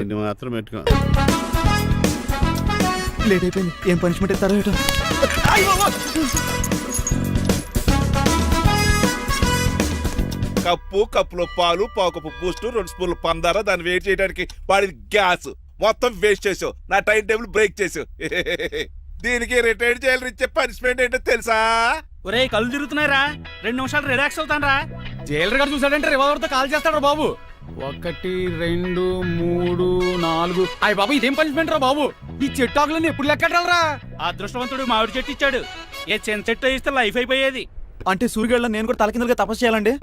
ఇది మాత్రం పెట్టుకో. లేట్ అయిపోయింది. ఏం పనిష్మెంట్ ఇస్తారో ఏటో. కప్పులో పాలు, పావు కప్పు బూస్ట్, 2 స్పూన్లు పందార, దాన్ని వెయిట్ చేయడానికి వాడి గ్యాస్ మొత్తం వేస్ట్ చేసావు. నా టైం టేబుల్ బ్రేక్ చేసావు. దీనికి రిటైర్డ్ చేయాలి ఇచ్చే పనిష్మెంట్ ఏంటో తెలుసా? ఒరే కళ్ళు తిరుగుతున్నారా, 2 నిమిషాలు రిలాక్స్ అవుతాను రా. జైలర్ గారు చూసాడంటే రివాల్వర్తో కాల్ చేస్తాడు బాబు. 1 2 3 4. అయ్య బాబు ఇదేం పనిష్మెంట్ రా బాబు. ఈ చెట్టాకులన్నీ ఎప్పుడు లెక్కట్రా? అదృష్టవంతుడు మామిడి చెట్టు ఇచ్చాడు. ఏ చిన్న చెట్టు ఇస్తే లైఫ్ అయిపోయేది. అంటే సూర్యుగళ్ళ నేను కూడా తలకిందులుగా తపస్సు చేయాలండి?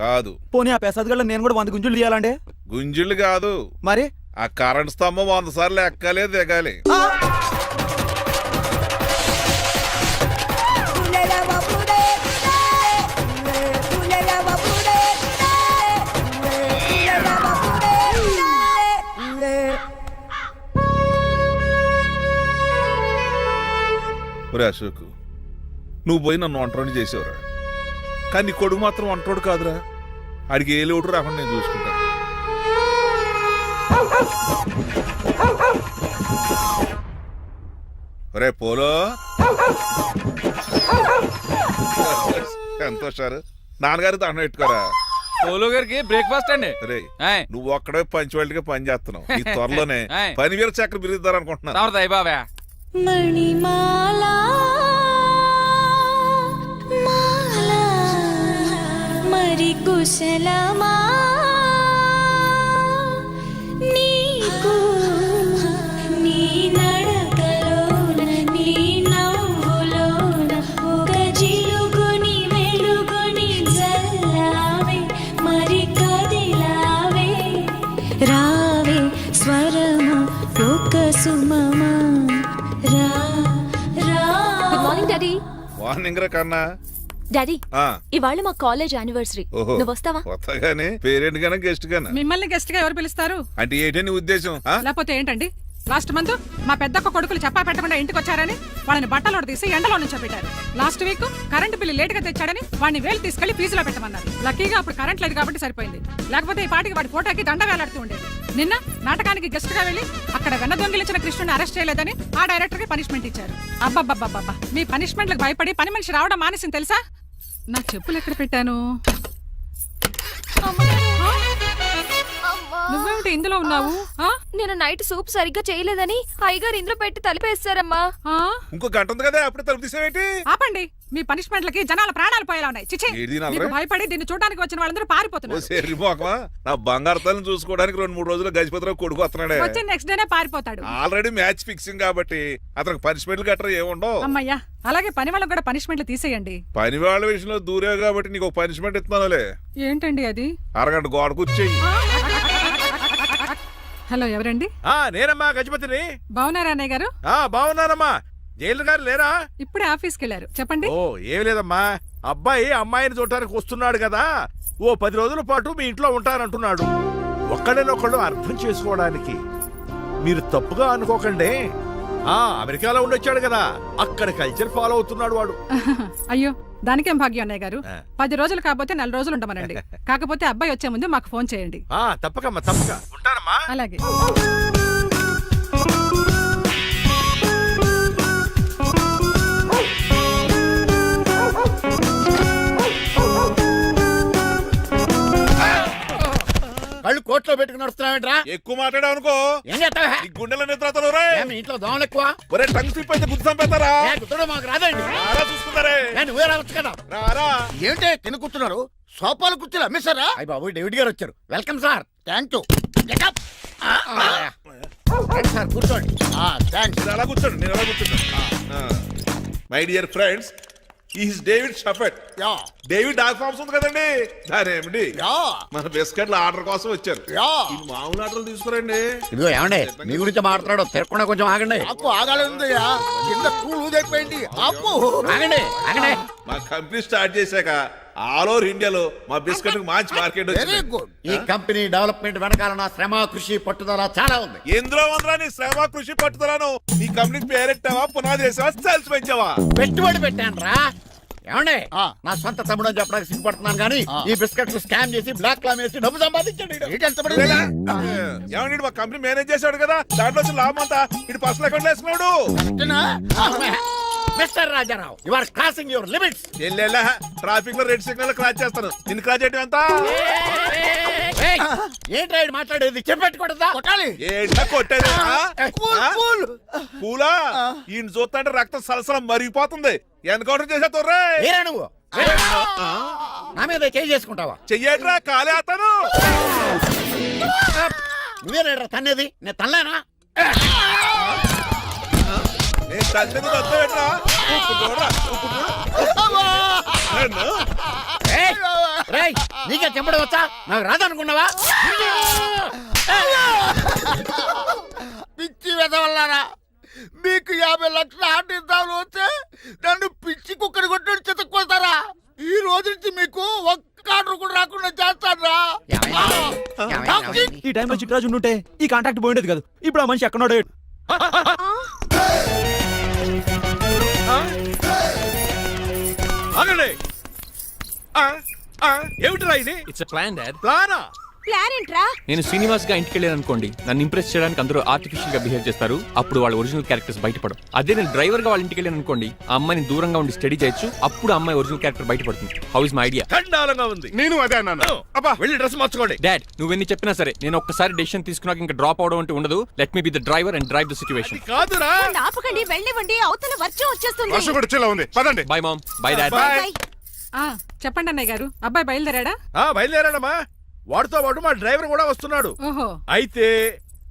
కాదు. పోనీ ఆ పెసాద్ నేను కూడా 100 గుంజులు తీయాలండి? గుంజులు కాదు, మరి ఆ కరెంట్ స్తంభం 100 సార్లు ఎక్కాలి దిగాలి. అశోక్, నువ్వు పోయి నన్ను ఒంటరిని చేసేవరా, కానీ నీ కొడుకు మాత్రం ఒంటరోడు కాదురా. ఆడికి ఏ లోటు రాకుండా నేను చూసుకుంటాను. రే పోలో, ఎంత సార్ నాన్నగారికి దండం పెట్టుకోరా. పోలో గారికి బ్రేక్ఫాస్ట్ అండి. రే నువ్వు ఒక్కడే పంచువాళ్ళగా పని చేస్తున్నావు. ఈ త్వరలోనే పనివేల చక్ర బిరుద్దారు అనుకుంటున్నా. మణిమాలా మాలా మరి కుశలమా నీకు నీ నడకలోన నీ నవ్వులోన ఒక జిలుగుని వెలుగుని జల్లావే మరి కదిలావే రావే స్వరమా ఒక సుమమా. మార్నింగ్ రా కన్నా. డాడీ ఇవాళ మా కాలేజ్ యానివర్సరీ, నువ్వు వస్తావా? వస్తాగానే పేరెంట్ గానే గెస్ట్ గానా? మిమ్మల్ని గెస్ట్ గా ఎవరు పిలుస్తారు? అంటే ఏంటని ఉద్దేశం? లేకపోతే ఏంటండి, లాస్ట్ మంత్ మా పెద్దక్క కొడుకులు చెప్పా పెట్టకుండా ఇంటికి వచ్చారని వాళ్ళని బట్టలో తీసి ఎండలో నుంచోబెట్టారు. Last week current bill late గా తెచ్చాడని వాడిని వేలు తీసుకెళ్లి ఫీజులో పెట్టమన్నారు. లక్కీగా అప్పుడు కరెంట్ లేదు కాబట్టి సరిపోయింది, లేకపోతే ఈ పాటికి వాడి ఫోటోకి దండ వేలాడుతూ ఉండేది. నిన్న నాటకానికి గెస్ట్ గా వెళ్లి అక్కడ వెన్న దొంగిలించిన కృష్ణుని అరెస్ట్ చేయలేదని ఆ డైరెక్టర్ కి పనిష్మెంట్ ఇచ్చారు. అబ్బబ్బబ్బబ్బా, మీ పనిష్మెంట్లకు భయపడి పని మనిషి రావడం మానేసింది తెలుసా? నా చెప్పులు ఎక్కడ పెట్టాను? నువ్వేమిటి ఇందులో ఉన్నావు? నేను నైట్ సూప్ సరిగ్గా చేయలేదని అయ్యగారు ఇందులో పెట్టి తలిపేస్తారమ్మా. ఇంకో గంట ఉంది కదా, అప్పుడే తలుపు తీసేవేంటి? ఆపండి, మీ పనిష్మెంట్లకి జనాల ప్రాణాలు పోయేలా ఉన్నాయి. చిచి, మీకు భయపడి దీన్ని చూడడానికి వచ్చిన వాళ్ళందరూ పారిపోతున్నారు. నా బంగారు తల్లిని చూసుకోవడానికి 2-3 రోజులు గజపతిరావు కొడుకు వస్తున్నాడే. వచ్చి నెక్స్ట్ డేనే పారిపోతాడు. ఆల్రెడీ మ్యాచ్ ఫిక్సింగ్ కాబట్టి అతనికి పనిష్మెంట్లు గట్రా ఏముండవు. అమ్మయ్యా, అలాగే పని వాళ్ళకి కూడా పనిష్మెంట్లు తీసేయండి. పని వాళ్ళ విషయంలో దూరేవు కాబట్టి నీకు పనిష్మెంట్ ఇస్తున్నానులే. ఏంటండి అది? అరగంట గోడ కూర్చేయి. హలో, ఎవరండి? నేనమ్మా గజపతిని. బాగున్నారా అన్నయ్య గారు? బాగున్నానమ్మా. జైలర్ గారు లేరా? ఇప్పుడే ఆఫీస్కి వెళ్ళారు. చెప్పండి. ఓ ఏం లేదమ్మా, అబ్బాయి అమ్మాయిని చూడటానికి వస్తున్నాడు కదా, ఓ 10 రోజుల పాటు మీ ఇంట్లో ఉంటానంటున్నాడు. ఒక్కడనొక్కడు అర్థం చేసుకోవడానికి మీరు తప్పుగా అనుకోకండి. అమెరికాలో ఉండొచ్చాడు కదా, అక్కడ కల్చర్ ఫాలో అవుతున్నాడు వాడు. అయ్యో, దానికేం భాగ్యం అన్నయ్య గారు. 10 రోజులు కాకపోతే 4 రోజులు ఉండమనండి. కాకపోతే అబ్బాయి వచ్చే ముందు మాకు ఫోన్ చేయండి. తప్పకమ్మా, తప్పక ఉంటానమ్మా. అలాగే. కళ్ళు కోట్లో పెట్టుకుని నడుస్తున్నావేంట్రా? ఎక్కువ మాట్లాడావు అనుకో ఏం చేస్తావా? గుండెల నిద్రతలు ఇంట్లో దోమలు ఎక్కువ. ఒరే టంగ్ స్లిప్ అయితే గుర్తు చంపేస్తారా? మాకు రాదండి. చూసుకున్నారే, నువ్వే రావచ్చు కదా. ఏంటే కింద కూర్చున్నారు? సోఫాలు కూర్చుని అమ్మేశారా? అయ్యి బాబు, డేవిడ్ గారు వచ్చారు. Welcome sir. Thank you sir. కూర్చోండి. అలా కూర్చోండి, నేను అలా కూర్చుంటాను. My dear friends, is David షఫెట్. డేవిడ్ డాగ్ ఫార్మ్స్ ఉంది కదండి, దానేమిటి మన బిస్కెట్ల ఆర్డర్ కోసం వచ్చారు. మామూలు ఆర్డర్లు తీసుకురండి. ఇదిగో ఏమండి, మీ గురించి మాట్లాడు, తిరగకుండా కొంచెం ఆగండి. ఆగండి ఆగండి. మా కంపెనీ స్టార్ట్ చేశాక ఆల్ ఓవర్ ఇండియాలో మా బిస్కెట్ మంచి మార్కెట్ వచ్చింది. ఈ కంపెనీ డెవలప్మెంట్ వెనకాల నా శ్రమ, కృషి, పట్టుదల చాలా ఉంది. ఎందులో ఉందిరా నీ శ్రమ, కృషి, పట్టుదలను? ఈ కంపెనీకి పేరెట్టావా, పునాది వేసావా, సేల్స్ పెంచావా? పెట్టుబడి పెట్టాను రా. ఏమండి నా సొంత తమ్ముడు అని చెప్పడానికి సిగ్గుపడుతున్నాను కానీ ఈ బిస్కెట్స్ స్కామ్ చేసి బ్లాక్ క్లామ్ వేసి డబ్బు సంపాదించండి. ఏమండి మా కంపెనీ మేనేజ్ చేశాడు కదా, దాంట్లో వచ్చిన లాభం అంతా ఇటు పర్సనల్ అకౌంట్ వేసుకున్నాడు. Mister Rajarao, you are crossing your limits. ఎల్లెల్లా ట్రాఫిక్ లో రెడ్ సిగ్నల్ క్రాస్ చేస్తాను, నిన్ను క్రాస్ చేయడం ఎంత? ఏంట్రా ఈడు మాట్లాడేది? చెప్పెట్టుకూడదా? కొట్టాలి. ఏంటా కొట్టేది? పూలా ఈయన చూస్తుంటే రక్తం సలసలం మరిగిపోతుంది. ఎన్కౌంటర్ చేసే తొర్రే ఏరా నువ్వు నా మీద చేయి చేసుకుంటావా? చెయ్యట్రా కాలే అతను. నువ్వేరా తన్నేది? నేను తనలేనా? నేను తల్లిని వద్దవేట్రా. ఇప్పుడు చూడరా, ఇప్పుడు చూడు. రేయ్, నీకే చెంపడం వచ్చా? నాకు రాదనుకున్నావా? పిచ్చి వెదవల్లారా, మీకు 50 లక్షల ఆర్డర్ వస్తే నన్ను పిచ్చి కుక్కడి కొట్టి చితక్కుపోతారా? ఈ రోజు నుంచి మీకు ఒక్క ఆర్డర్ కూడా రాకుండా చేస్తారా? ఈ టైంలో చిట్రాజు ఉంటే ఈ కాంటాక్ట్ పోయిండేది కాదు. ఇప్పుడు ఆ మనిషి ఎక్కడో ఆగండి. ఏమిటిరా ఇది? It's plan dad. ప్లానా? ప్లాన్ ఏంట్రా? నేను శ్రీనివాస్ గా ఇంటికి వెళ్ళాను అనుకోండి, నన్ను ఇంప్రెస్ చేయడానికి అందరూ ఆర్టిఫిషియల్ గా బిహేవ్ చేస్తారు. అప్పుడు వాళ్ళ ఒరిజినల్ క్యారెక్టర్స్ బయటపడవు. అదే నేను డ్రైవర్ గా వాళ్ళ ఇంటికి వెళ్ళాను అనుకోండి, ఆ అమ్మాయిని దూరంగా ఉండి స్టడీ చేయొచ్చు. అప్పుడు ఆ అమ్మాయి ఒరిజినల్ క్యారెక్టర్ బయటపడుతుంది. How is my idea? చండాలంగా ఉంది. నేను అదే అన్నాను. అబ్బా వెళ్ళి డ్రెస్ మార్చుకోండి. డాడ్ నువ్వెన్ని చెప్పినా సరే నేను ఒక్కసారి డెసిషన్ తీసుకున్నాక ఇంకా డ్రాప్ అవడం అంటే ఉండదు. Let me be the driver and drive the situation. కాదురా, ఆపకండి, వెళ్ళివ్వండి, అవతల వర్షం వచ్చేస్తుంది. వర్షం కూడా చిల్ల ఉంది, పదండి. Bye mom. Bye dad. చెప్పండి అన్నయ్య గారు, అబ్బాయి బయలుదేరాడా? బయలుదేరాడమ్మా. వాడితో పాటు మా డ్రైవర్ కూడా వస్తున్నాడు. ఓహో, అయితే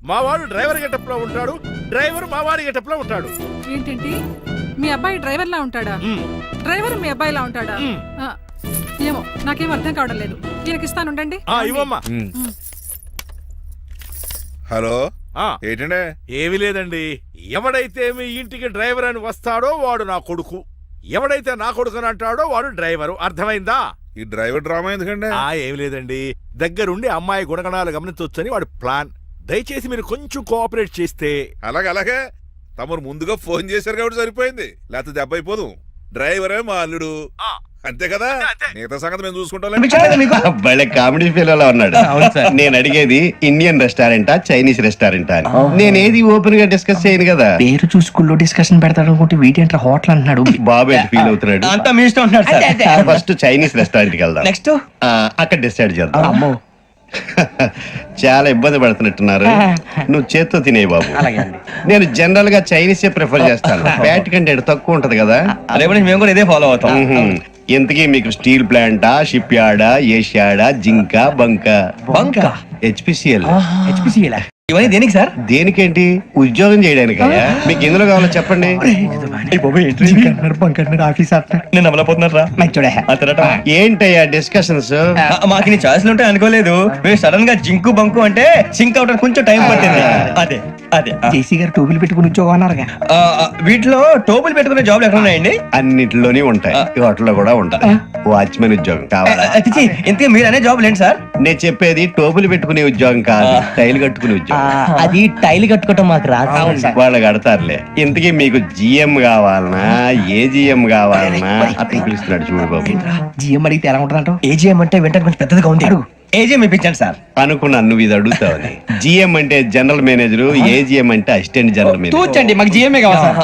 మా వాడు డ్రైవర్ గెటప్ లో ఉంటాడు, డ్రైవర్ మా వాడి గెటప్ లో ఉంటాడు. ఏంటండి మీ అబ్బాయి డ్రైవర్ లా ఉంటాడా? డ్రైవర్ మీ అబ్బాయిలా ఉంటాడా? ఆ, ఏమో నాకేం అర్థం కావడం లేదు. ఈయనకి ఇస్తాను, ఉండండి. ఇవ్వమ్మా. హలో, ఆ, ఏంటంటే? ఏమీ లేదండి. ఎవడైతే మీ ఇంటికి డ్రైవర్ అని వస్తాడో వాడు నా కొడుకు, ఎవడైతే నా కొడుకు అని అంటాడో వాడు డ్రైవరు. అర్థమైందా? ఈ డ్రైవర్ డ్రామా ఎందుకంటే? ఏమి లేదండి, దగ్గరుండి అమ్మాయి గుణగణాలు గమనించవచ్చని వాడి ప్లాన్. దయచేసి మీరు కొంచెం కోఆపరేట్ చేస్తే. అలాగే తమరు ముందుగా ఫోన్ చేశారు కాబట్టి సరిపోయింది, లేకపోతే దెబ్బ అయిపోదు. డ్రైవరే మా అల్లుడు, అంతే కదా. మిగతా సంగతి మేము చూసుకుంటాం. భలే కామెడీ ఫీల్ అలా ఉన్నాడు. నేను అడిగేది ఇండియన్ రెస్టారెంటా చైనీస్ రెస్టారెంటా అని. నేనేది ఓపెన్ గా డిస్కస్ చేయను కదా. పేరు చూసుకుల్లో డిస్కషన్ పెడతాడు అనుకుంటే వీటేంట్రా హోటల్ అంటున్నాడు. బాబు ఎంత ఫీల్ అవుతున్నాడు? అంతా మీ ఇష్టం అంటున్నాడు. ఫస్ట్ చైనీస్ రెస్టారెంట్ కి వెళ్దాం. నెక్స్ట్ అక్కడ డిసైడ్ చేద్దాం. అమ్మో చాలా ఇబ్బంది పడుతున్నట్టున్నారు. నువ్వు చేత్తో తినే బాబు. నేను జనరల్ గా చైనీసే ప్రిఫర్ చేస్తాను. ఫ్యాట్ కంటెంట్ తక్కువ ఉంటది కదా. రేపు నుంచి మేము కూడా ఇదే ఫాలో అవుతాం. ఇంతకీ మీకు స్టీల్ ప్లాంటా, షిప్ యార్డా, ఏషియాడా, జింక, బంకా? బంకా, హెచ్పిసిఎల్. హెచ్పిసిఎల్ ఇవన్నీ దేనికి సార్? దేనికేంటి? ఉద్యోగం చేయడానికి. మీకు ఎందులో కావాలో చెప్పండి. ఏంటయ్యా డిస్కషన్స్? మాకు నీ ఛాయిస్లు ఉంటాయి అనుకోలేదు. మీరు సడన్ గా జింకు బంకు అంటే సింక్ అవడానికి కొంచెం టైం పట్టింది. అదే అదే జేసీ గారు టోపులు పెట్టుకుని ఉద్యోగం అన్నారుగా. వీటిలో టోపులు పెట్టుకునే జాబ్లు ఎక్కడ ఉన్నాయండి? అన్నిటిలోనే ఉంటాయి, వాటిలో కూడా ఉంటాయి. వాచ్మెన్ ఉద్యోగం కావాలా? ఇంతకీ మీరు అనే జాబ్ ఏంటి సార్? నేను చెప్పేది టోపులు పెట్టుకునే ఉద్యోగం కాదు, టైల్ కట్టుకునే ఉద్యోగం. అది టైల్ కట్టుకోవటం మాకు రాదు. వాళ్ళు కడతారులే. ఇంతకీ మీకు జిఎం కావాలనా, ఏజిఎం కావాలనా? అతను పిలుస్తున్నాడు చూడు బాబు. జిఎం అడిగితే ఎలా ఉంటుందంట? ఏజిఎం అంటే వెంటనే కొంచెం పెద్దదిగా ఉంది. అడుగు. ఏజిఎం ఇప్పించండి సార్. అనుకున్నాను నువ్వు ఇది అడుగుతావని. జిఎం అంటే జనరల్ మేనేజర్, ఏజిఎం అంటే అసిస్టెంట్ జనరల్ మేనేజర్. తూచండి, మాకు జిఎంఏ కావాలి సార్.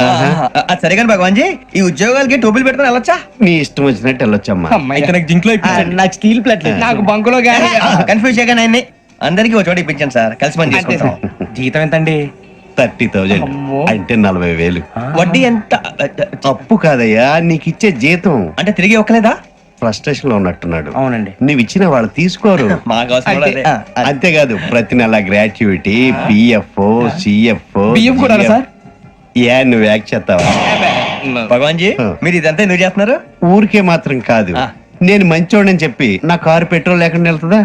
అది సరే కానీ భగవాన్ జీ, ఈ ఉద్యోగాలకి టోపులు పెట్టుకుని వెళ్ళొచ్చా? నీ ఇష్టం వచ్చినట్టు వెళ్ళొచ్చమ్మా. అయితే నాకు జింక్ లో నాకు స్టీల్ ప్లేట్, నాకు బంకులో గానీ కన్ఫ్యూజ్ చేయగానే ఆయన్ని అందరికి ఒక చోట ఇప్పించండి సార్. కలిసి పని చేసుకుంటాం. జీతం ఎంతండి? 30,000 అంటే 40,000. వడ్డీ ఎంత? అప్పు కాదయ్యా, నీకు ఇచ్చే జీతం. అంటే తిరిగి ఒక్కలేదా? ఫ్రస్ట్రేషన్ లో ఉన్నట్టున్నాడు. అవునండి. నువ్వు ఇచ్చిన వాళ్ళు తీసుకోరు. అంతేకాదు ప్రతి నెల గ్రాట్యుటీ, పిఎఫ్, సిఎఫ్. ఏ నువ్వు యాక్ చేస్తావా? భగవాన్ జీ, మీరు ఇదంతా ఎందుకు చేస్తున్నారు? ఊరికే మాత్రం కాదు, నేను మంచోడని చెప్పి నా కారు పెట్రోల్ లేకుండా వెళ్తుందా?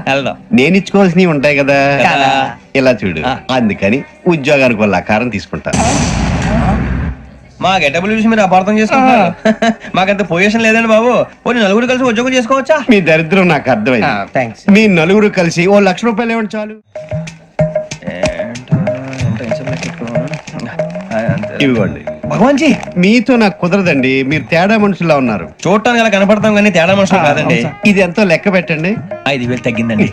నేను ఇచ్చుకోవాల్సినవి ఉంటాయి కదా. ఇలా చూడు, అందుకని ఉద్యోగానికి వాళ్ళ ఆకారం తీసుకుంటా. మా గెటబుల్ చూసి మీరు అపార్థం చేసుకుంటున్నారు. మాకంత పొజిషన్ లేదండి బాబు. పోనీ నలుగురు కలిసి ఉద్యోగం చేసుకోవచ్చా? మీ దరిద్రం నాకు అర్థమైంది. మీ నలుగురు కలిసి ఓ 1,00,000 రూపాయలు ఇవ్వండి చాలు. ఇవ్వండి. భగవాన్ జీ మీతో నాకు కుదరదండి, మీరు తేడా మనుషుల్లా ఉన్నారు. చూడటానికి అలా కనపడతాం కానీ తేడా మనుషులు కాదండి. ఇది ఎంతో లెక్క పెట్టండి. 5,000 తగ్గిందండి.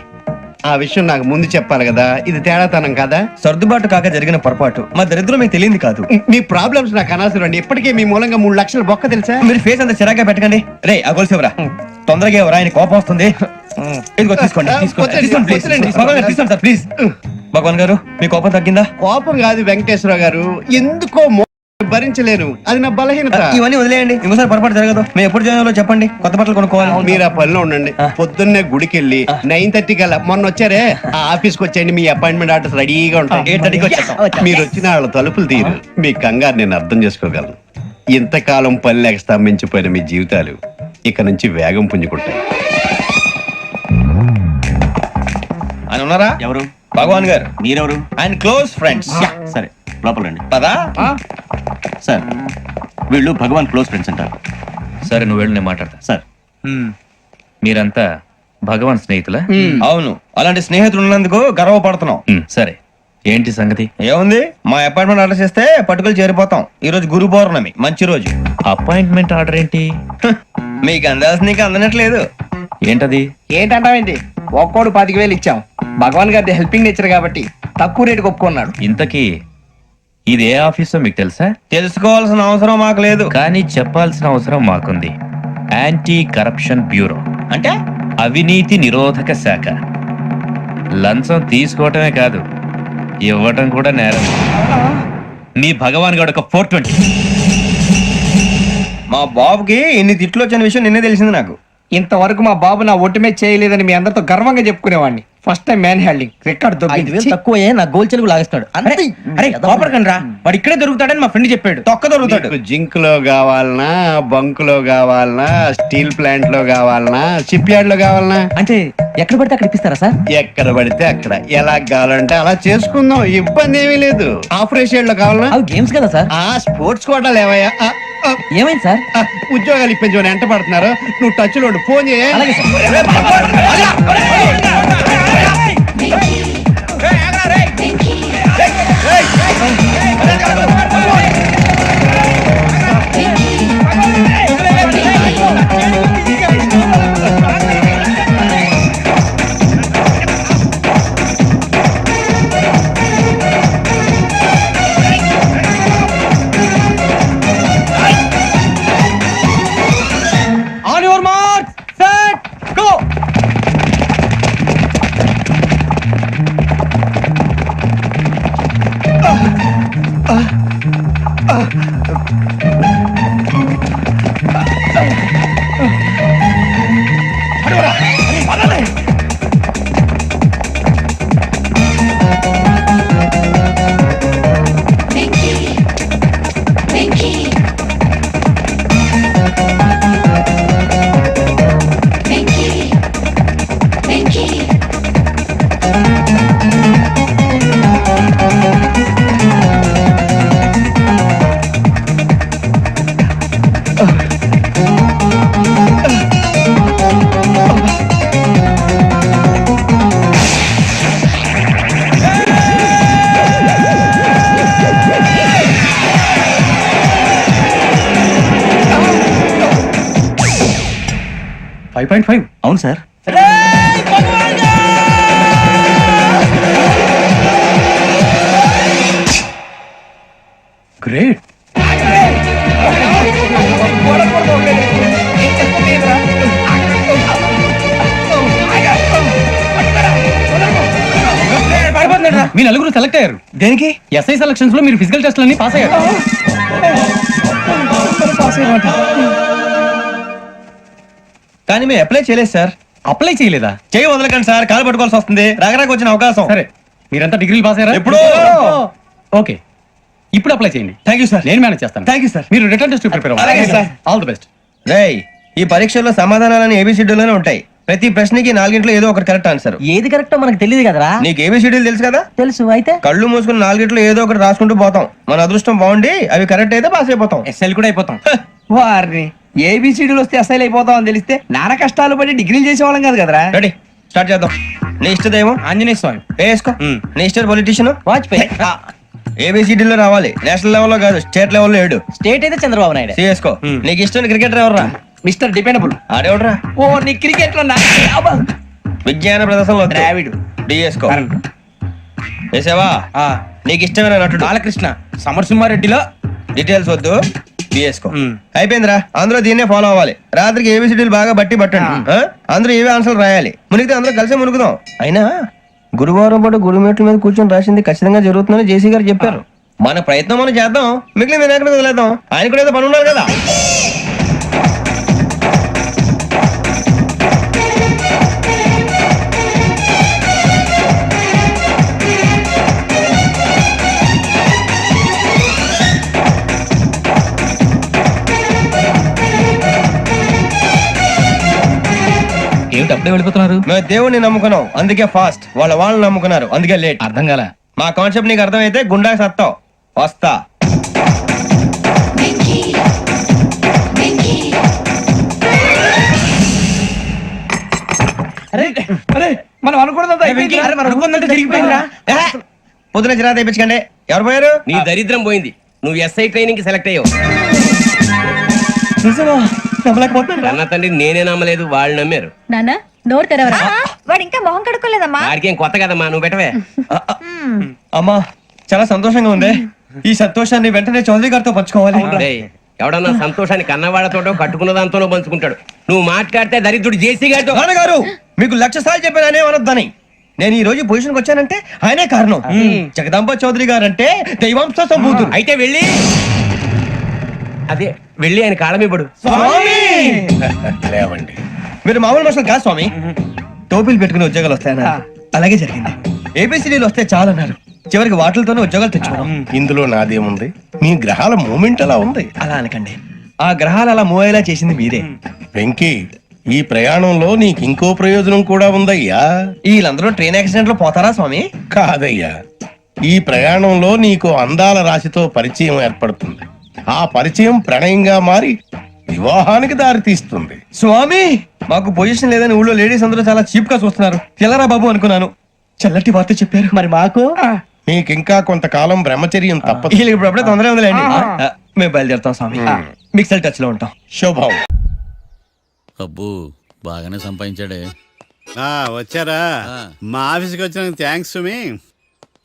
ఆ విషయం నాకు ముందు చెప్పాలి కదా, ఇది తేడాతనం కదా. సర్దుబాటు కాక జరిగిన పొరపాటు. మా దరిద్రం మీకు తెలియంది కాదు. మీ ప్రాబ్లమ్స్ నాకు అనవసరం అండి. ఇప్పటికే మీ మూలంగా 3 లక్షల బొక్క తెలుసా. మీరు ఫేస్ అంత చిరాగ్గా పెట్టకండి. రే ఆ గొలుసేవరా, తొందరగా ఎవరా, ఆయన కోపం వస్తుంది. ఇదిగో తీసుకోండి, తీసుకోండి ప్లీజ్. భగవాన్ గారు తీసుకోండి సార్ ప్లీజ్. భగవాన్ గారు మీ కోపం తగ్గిందా? కోపం కాదు వెంకటేశ్వర గారు, ఎందుకో భరించలేను, అది నా బలహీనత. ఇవన్నీ వదిలేయండి, ఇంకోసారి పొరపాటు జరగదు. మేము ఎప్పుడు జాయిన్ చెప్పండి, కొత్త బట్టలు కొనుక్కోవాలి. మీరు ఆ పనిలో ఉండండి. పొద్దున్నే గుడికి వెళ్ళి 9:30 కల్లా, మొన్న వచ్చారే ఆ ఆఫీస్కి వచ్చేయండి. మీ అపాయింట్మెంట్ ఆర్డర్స్ రెడీగా ఉంటాయి. 8:30కి వచ్చేస్తాం. మీరు వచ్చిన వాళ్ళ తలుపులు తీరు. మీ కంగారు నేను అర్థం చేసుకోగలను. ఇంతకాలం పని లేక స్తంభించిపోయిన మీ జీవితాలు ఇక నుంచి వేగం పుంజుకుంటాయి. ఆయన ఉన్నారా? ఎవరు? భగవాన్ గారు. మీరెవరు? ఆయన క్లోజ్ ఫ్రెండ్స్. సరే లోపల రండి. పదా సార్ వీళ్ళు భగవాన్ క్లోజ్ ఫ్రెండ్స్ అంటారు. సరే నువ్వు వెళ్ళు, నేను మాట్లాడతా. సార్ మీరంతా భగవాన్ స్నేహితులా? అవును, అలాంటి స్నేహితులు ఉన్నందుకు గర్వపడుతున్నాం. సరే ఏంటి సంగతి? ఏముంది, మా అపాయింట్మెంట్ ఆర్డర్ చేస్తే పట్టుకులు చేరిపోతాం. ఈ రోజు గురు పౌర్ణమి, మంచి రోజు. అపాయింట్మెంట్ ఆర్డర్ ఏంటి? మీకు అందాల్సిన నీకు అందనట్లేదు. ఏంటది? ఏంటంటావేంటి, ఒక్కోడు 25,000 ఇచ్చాం. భగవాన్ గారి హెల్పింగ్ నేచర్ కాబట్టి తక్కువ రేటుకి ఒప్పుకున్నాడు. ఇంతకీ ఇది ఏ ఆఫీసో మీకు తెలుసా? తెలుసుకోవాల్సిన అవసరం మాకు లేదు, కానీ చెప్పాల్సిన అవసరం మాకుంది. యాంటీ కరప్షన్ బ్యూరో, అంటే అవినీతి నిరోధక శాఖ. లంచం తీసుకోవటమే కాదు, ఇవ్వటం కూడా నేరం. మీ భగవాన్ గారు ఒక 420. మా బాబుకి ఇన్ని తిట్లు వచ్చిన విషయం నిన్నే తెలిసింది నాకు. ఇంతవరకు మా బాబు నా ఒట్టుమే చేయలేదని మీ అందరితో గర్వంగా చెప్పుకునేవాడిని. First time man handing record దొరికింది. తక్కువ నా గోల్ చెలుగు లాగేస్తాడు. అరే కోపడకండి రా, వాడు ఇక్కడే దొరుకుతాడని మా ఫ్రెండ్ చెప్పాడు. తొక్క దొరుకుతాడు. జింక్ లో కావాలనా, బంక్ లో కావాలనా, స్టీల్ ప్లాంట్ లో కావాలనా, షిప్ యార్డ్ లో కావాలనా? అంటే ఎక్కడ పడితే అక్కడ ఇప్పిస్తారా సార్? ఎక్కడ పడితే అక్కడ, ఎలా కావాలంటే అలా చేసుకుందాం, ఇబ్బంది ఏమీ లేదు. ఆపరేషన్ లో కావాలనా? అవి గేమ్స్ కదా సార్. ఆ స్పోర్ట్స్ కోటా లేవయ్యా. ఏమైంది సార్? ఉద్యోగాలు ఇప్పించమని ఎంట పడుతున్నారు. నువ్వు టచ్ లో ఫోన్ చేయ. On your mark set go. అవును సార్. గ్రేట్. మీ నలుగురు సెలెక్ట్ అయ్యారు. దేనికి? ఎస్ఐ సెలక్షన్స్ లో మీరు ఫిజికల్ టెస్ట్ అన్ని పాస్ అయ్యారు. కానీ మేము అప్లై చేయలేదు సార్. అప్లై చేయలేదా? చేయి వదలకండి సార్, కాలు పట్టుకోవాల్సి వస్తుంది. రాగరాకు వచ్చిన అవకాశం. సరే, మీరంతా డిగ్రీలు పాస్ అయ్యారా? ఎప్పుడో. ఓకే, ఇప్పుడు అప్లై చేయండి. Thank you sir. నేను మేనేజ్ చేస్తాను. Thank you sir. మీరు రిటర్న్ టెస్ట్ ప్రిపేర్ అలాగే సార్. All the best. రేయ్, ఈ పరీక్షల్లో సమాధానాలని ఏబిసిడ్యూల్లోనే ఉంటాయి. ప్రతి ప్రశ్నకి 4 ఏదో ఒకటి కరెక్ట్ ఆన్సర్. ఏది కరెక్టో మనకు తెలియదు కదరా. నీకు ఏబిసిడ్యూల్ తెలుసు కదా? తెలుసు. అయితే కళ్ళు మూసుకుని 4 ఏదో ఒకటి రాసుకుంటూ పోతాం. మన అదృష్టం బాగుండి అవి కరెక్ట్ అయితే పాస్ అయిపోతాం. ఎస్ఎల్ కూడా అయిపోతాం. వారిని ఏబిసిడీలు వస్తే అసైల్ అయిపోతాం అని తెలిస్తే నానా కష్టాలు పడి డిగ్రీలు చేసేవాళ్ళం కాదు కదరా. రెడీ, స్టార్ట్ చేద్దాం. నీ ఇష్టదేమో ఆంజనేయ స్వామి. వేసుకో. నీ ఇష్ట పొలిటీషియన్ వాజ్పేయి. ఏబిసిడీలో రావాలి, నేషనల్ లెవెల్లో కాదు, స్టేట్ లెవెల్లో 7. స్టేట్ అయితే చంద్రబాబు నాయుడు. సిఎస్కో. నీకు ఇష్టం క్రికెటర్ ఎవర్రా? Mister dependable. ఆడేవడరా? ఓ నీ క్రికెట్ లో విజ్ఞాన ప్రదర్శనలో ద్రావిడు. డిఎస్కో. వేసావా? నీకు ఇష్టమైన నటుడు? బాలకృష్ణ. సమరసింహారెడ్డిలో డీటెయిల్స్ వద్దు, బిఎస్కో. అయిపోయిందిరా, అందరూ దీన్నే ఫాలో అవ్వాలి. రాత్రికి ఏబిసిడీలు బాగా పట్టండి. అందరూ ఏవే ఆన్సర్లు రాయాలి. మునిగితే అందరూ కలిసి మునుగుదాం. అయినా గురువారం పాటు గురుమేట్ల మీద కూర్చొని రాసింది ఖచ్చితంగా జరుగుతుందని జేసీ గారు చెప్పారు. మన ప్రయత్నం మనం చేద్దాం, మిగిలిన వినాయకుడు వదిలేద్దాం. ఆయన కూడా ఏదో పని ఉన్నారు కదా. ఏమిటి అప్పుడే వెళ్ళిపోతున్నారు? మేము దేవుడిని నమ్ముకున్నాం, అందుకే ఫాస్ట్. వాళ్ళని నమ్ముకున్నారు, అందుకే లేట్. అర్థం కాల. మా కాన్సెప్ట్ నీకు అర్థమైతే గుండా సత్తావు. వస్తా. మనం అనుకున్నదంతా తిరిగిపోయిందిరా. పొద్దున చిరా తెప్పించకండి. ఎవరు పోయారు? నీ దరిద్రం పోయింది. నువ్వు ఎస్ఐ ట్రైనింగ్ కి సెలెక్ట్ అయ్యావు. అన్న తండ్రి నేనే నమ్మలేదు, వాళ్ళు నమ్మారు. నాన్న నోరు తెరవరా. వాడు ఇంకా మొహం కడుక్కోలేదమ్మా. వాడికి ఏం కొత్త కదమ్మా, నువ్వు పెట్టవే. అమ్మా చాలా సంతోషంగా ఉంది. ఈ సంతోషాన్ని వెంటనే చౌదరి గారితో పంచుకోవాలి. డేయ్, ఎవడన్నా సంతోషాన్ని కన్నవాళ్లతోటో కట్టుకున్న దాంతోనో పంచుకుంటాడు. నువ్వు మాట్లాడితే దరిద్రుడు జేసీ గారితో. నాన్నగారు మీకు 1,00,000 సార్లు చెప్పాననే అనొద్దని. నేను ఈ రోజు పొజిషన్కి వచ్చానంటే ఆయనే కారణం. జగదాంబ చౌదరి గారు అంటే దైవాంశ సంభూతుడు. అయితే వెళ్ళి అదే వెళ్ళి ఆయన కాళ్ళమివ్వడు. లేవండి, మీరు మామూలు మనుషులు కాదు స్వామి. టోపీలు పెట్టుకుని ఉద్యోగాలు వస్తాయన్నారు, అలాగే జరిగింది. ఏబిసిడీలు వస్తే చాలన్నారు, చివరికి వాటిలతోనే ఉద్యోగాలు తెచ్చుకున్నాం. ఇందులో నాదేముంది? మీ గ్రహాల మూమెంట్ అలా ఉంది. అలా అనకండి, ఆ గ్రహాలు అలా మూవ్ అయ్యేలా చేసింది మీరే. వెంకీ, ఈ ప్రయాణంలో నీకు ఇంకో ప్రయోజనం కూడా ఉందయ్యా. వీళ్ళందరూ ట్రైన్ యాక్సిడెంట్ లో పోతారా స్వామి? కాదయ్యా, ఈ ప్రయాణంలో నీకు అందాల రాశితో పరిచయం ఏర్పడుతుంది. ఆ పరిచయం ప్రణయంగా మారి వివాహానికి దారితీస్తుంది. స్వామి మాకు పొజిషన్ లేదని ఊళ్ళో లేడీస్ అందరూ చాలా చీప్ గా చూస్తున్నారు. తెల్లరా బాబు అనుకున్నాను, చల్లటి వార్త చెప్పారు. మరి మాకు నీకింకా కొంతకాలం బ్రహ్మచర్యం తప్పదు. వీళ్ళకి ఇప్పుడు అప్పుడే తొందరగా ఉందిలేండి. మేము బయలుదేరుతాం స్వామి, మిక్సెల్ టచ్ లో ఉంటాం. శుభం. అబ్బో బాగానే సంపాదించాడే. వచ్చారా? మా ఆఫీస్కి వచ్చినందుకు థ్యాంక్స్ సుమి.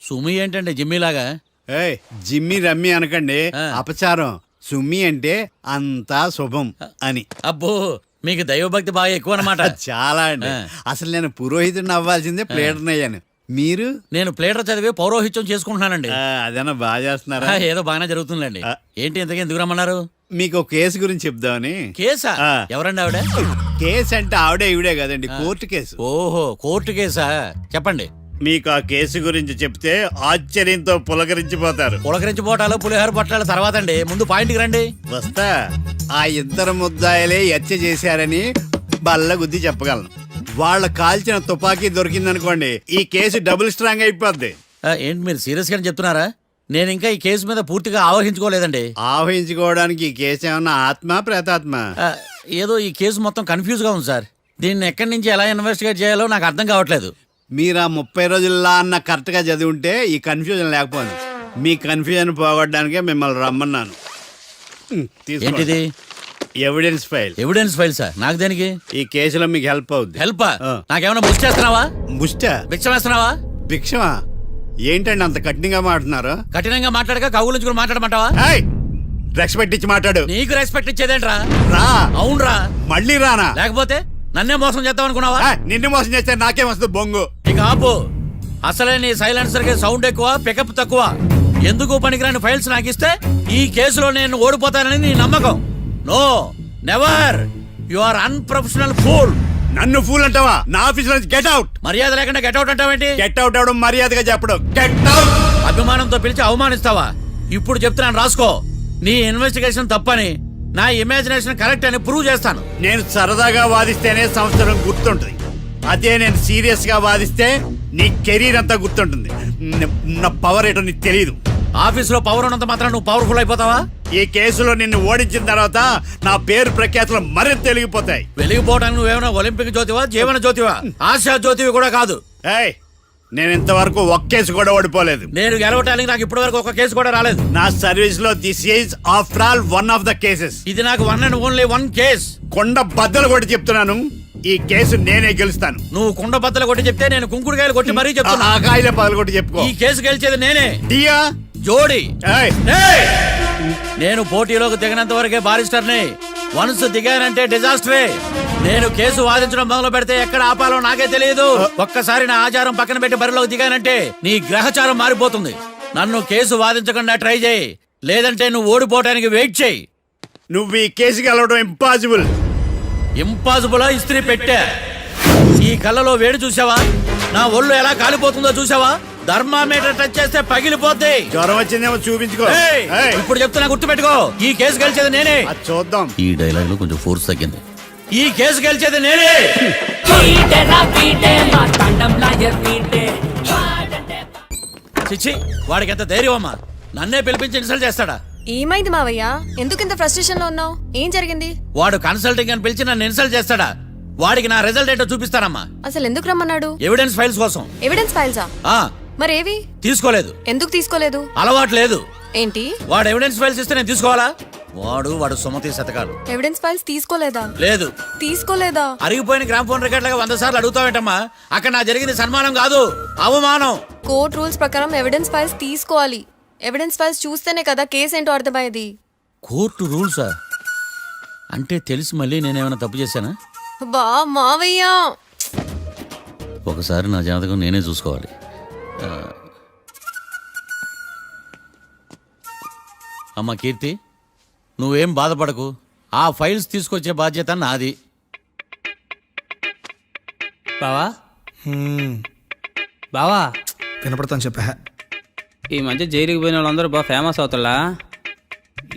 సుమి ఏంటండి జిమ్మీలాగా? జిమ్మి రమ్మి అనకండి, అపచారం. సుమి అంటే అంతా శుభం అని. అబ్బో మీకు దైవభక్తి బాగా ఎక్కువ అన్నమాట. చాలా అండి. అసలు నేను పురోహితుడిని అవ్వాల్సిందే ప్లేటర్ని అయ్యాను. మీరు? నేను ప్లేటర్ చదివి పౌరోహిత్యం చేసుకుంటున్నానండి. అదేనా బాగా చేస్తున్నారా? ఏదో బాగానే జరుగుతుందండి. ఏంటి ఇంతకీ ఎందుకు రమ్మన్నారు? మీకు ఒక కేసు గురించి చెప్దామని. కేసా? ఎవరండి ఆవిడ? కేసు అంటే ఆవిడే ఈవిడే కదండి, కోర్టు కేసు. ఓహో, కోర్టు కేసా? చెప్పండి. మీకు ఆ కేసు గురించి చెప్తే ఆశ్చర్యంతో పులకరించిపోతారు. పులకరించిపోవటాలు పులిహోర పొట్టాల తర్వాత అండి, ముందు పాయింట్కి రండి. వస్తా. ఆ ఇద్దరు ముద్దాయలే హత్య చేశారని బల్ల గుద్ది చెప్పగలను. వాళ్ళ కాల్చిన తుపాకీ దొరికిందనుకోండి, ఈ కేసు డబుల్ స్ట్రాంగ్ అయిపోద్ది. ఏంటి మీరు సీరియస్ గా చెప్తున్నారా? నేను ఇంకా ఈ కేసు మీద పూర్తిగా ఆవహించుకోలేదండి. ఆవహించుకోవడానికి ఈ కేసు ఏమన్నా ఆత్మ ప్రేతాత్మ? ఏదో ఈ కేసు మొత్తం కన్ఫ్యూజ్ గా ఉంది సార్. దీన్ని ఎక్కడి నుంచి ఎలా ఇన్వెస్టిగేట్ చేయాలో నాకు అర్థం కావట్లేదు. మీరు ఆ 30 రోజుల్లో అన్న కరెక్ట్ గా చదివి ఉంటే ఈ కన్ఫ్యూజన్ లేకపోయింది. మీ కన్ఫ్యూజన్ పోగొట్టడానికే మిమ్మల్ని రమ్మన్నాను. ఏంటిది? Evidence file. Evidence file sir? నాకు దేనికి? ఈ కేసులో మీకు హెల్ప్ అవుద్ది. హెల్ప్? నాకేమైనా ముష్టి చేస్తున్నావా? ముష్ట? భిక్షం వేస్తున్నావా? భిక్షమా? ఏంటండి అంత కఠినంగా మాట్లాడుతున్నారు? కఠినంగా మాట్లాడక కవులు మాట్లాడమంటావా? రెస్పెక్ట్ ఇచ్చి మాట్లాడు. నీకు రెస్పెక్ట్ ఇచ్చేదేంట్రా? రా. అవునరా. మళ్ళీ రానా? లేకపోతే నన్నే మోసం చేద్దాం అనుకున్నావా? నిన్ను మోసం చేస్తే నాకేం వస్తుంది బొంగు. ఇక ఆపు. అసలే నీ సైలెన్సర్ కి సౌండ్ ఎక్కువ, పికప్ తక్కువ. ఎందుకు పనికిరాని ఫైల్స్ నాకు ఇస్తే ఈ కేసులో నేను ఓడిపోతానని నీ నమ్మకం. No, never. You are unprofessional fool. నన్ను ఫూల్ అంటావా? నా ఆఫీస్ నుంచి గెట్ అవుట్. మర్యాద లేకుండా గెట్ అవుట్ అంటావేంటి? గెట్ అవుట్ అవడం మర్యాదగా చెప్పడం. Get out. అభిమానంతో పిలిచి అవమానిస్తావా? ఇప్పుడు చెప్తున్నాను రాసుకో. నీ ఇన్వెస్టిగేషన్ తప్పని, నా ఇమాజినేషన్ కరెక్ట్ అని ప్రూవ్ చేస్తాను. నేను సరదాగా వాదిస్తేనే సంవత్సరం గుర్తుంటుంది. అదే నేను సీరియస్ గా వాదిస్తే నీ కెరీర్ అంతా గుర్తుంటుంది. నా పవర్ ఏంటో నీకు తెలియదు. ఆఫీసులో పవర్ ఉన్నంత మాత్రం నువ్వు పవర్ఫుల్ అయిపోతావా? ఈ కేసులో నిన్ను ఓడించిన తర్వాత నా పేరు ప్రఖ్యాతులు మరింత వెలిగిపోతాయి. వెలిగిపోవడానికి నువ్వేమైనా ఒలింపిక్ జ్యోతివా, జీవన జ్యోతివా, ఆశా జ్యోతివి కూడా కాదు. నేను ఇంతవరకు ఒక్క కేసు కూడా ఓడిపోలేదు. నేను గెలవటానికి నాకు ఇప్పటి వరకు ఒక కేసు కూడా రాలేదు. నా సర్వీస్ లో this is after all one of the cases. ఇది నాకు one and only one case. కొండ బద్దలు కొట్టి చెప్తున్నాను, ఈ కేసు నేనే గెలుస్తాను. నువ్వు కుండ బద్దలు కొట్టి చెప్తే నేను కుంకుడుకాయలు కొట్టి మరీ చెప్తున్నా. ఆ కాయలే పగలు కొట్టి చెప్పుకో. ఈ కేసు గెలిచేది నేనే. డియా జోడి. ఏయ్, నేను పోటీలోకి దిగినంత వరకే బారిస్టర్ని. వన్స్ దిగానంటే డిజాస్టరే. నేను కేసు వాదించడం మొదలు పెడితే ఎక్కడ ఆపాలో నాకే తెలియదు. ఒక్కసారి నా ఆచారం పక్కన పెట్టి బరిలోకి దిగానంటే నీ గ్రహచారం మారిపోతుంది. నన్ను కేసు వాదించకుండా ట్రై చేయి, లేదంటే నువ్వు ఓడిపోవటానికి వెయిట్ చేయి. నువ్వు ఈ కేసు గెలవడం ఇంపాసిబుల్. ఇంపాసిబులా ఇస్త్రీ పెట్టా. ఈ కళ్ళలో వేడి చూసావా? నా ఒళ్ళు ఎలా కాలిపోతుందో చూసావా? థర్మామీటర్ టచ్ చేస్తే పగిలిపోద్ది. జ్వరం వచ్చిందేమో చూపించుకో. ఏయ్, ఇప్పుడు చెప్తున్నా, గుర్తుపెట్టుకో, ఈ కేసు గెలిచేది నేనే. అది చూద్దాం. ఈ డైలాగ్ లో కొంచెం ఫోర్స్ తగ్గింది. ఈ కేసు గెలిచేది నేనే. చిచ్చి, వాడికి ఎంత ధైర్యం అమ్మా, నన్నే పిలిపించి ఇన్సల్ట్ చేస్తాడా? ఏమైంది మావయ్య? ఎందుకు ఇంత ఫ్రస్ట్రేషన్ లో ఉన్నావు? ఏం జరిగింది? వాడు కన్సల్టింగ్ అని పిలిచి నన్ను ఇన్సల్ట్ చేస్తాడా? వాడికి నా రిజల్ట్ ఏంటో చూపిస్తానమ్మా. అసలు ఎందుకు రమ్మన్నాడు? ఎవిడెన్స్ ఫైల్స్ కోసం. ఎవిడెన్స్ ఫైల్సా? మరేవి? తీసుకోలేదు. ఎందుకు తీసుకోలేదు? అలవాటు లేదు. ఏంటి? వాడు ఎవిడెన్స్ ఫైల్స్ ఇస్తే నేను తీసుకోవాలా? వాడు సుమతి శతకాలు. ఎవిడెన్స్ ఫైల్స్ తీసుకోలేదా? లేదు. తీసుకోలేదా? అరిగిపోయిన గ్రామ్ ఫోన్ రికార్డులుగా 100 సార్లు అడుగుతావేంటమ్మా? అక్కడ నా జరిగింది సన్మానం కాదు, అవమానం. కోర్ట్ రూల్స్ ప్రకారం ఎవిడెన్స్ ఫైల్స్ తీసుకోవాలి. ఎవిడెన్స్ ఫైల్స్ చూస్తేనే కదా కేసు ఏంటో అర్థమయ్యేది. కోర్టు రూల్సా? అంటే తెలిసి మళ్ళీ నేనేమైనా తప్పు చేశానా? బా మావయ్య, ఒకసారి నా జాతకం నేనే చూసుకోవాలి. అమ్మా కీర్తి, నువ్వేం బాధపడకు. ఆ ఫైల్స్ తీసుకొచ్చే బాధ్యత నాది. బావా బావా వినపడతాను చెప్పా. ఈ మధ్య జైలుకి పోయిన వాళ్ళందరూ బాగా ఫేమస్ అవుతారా?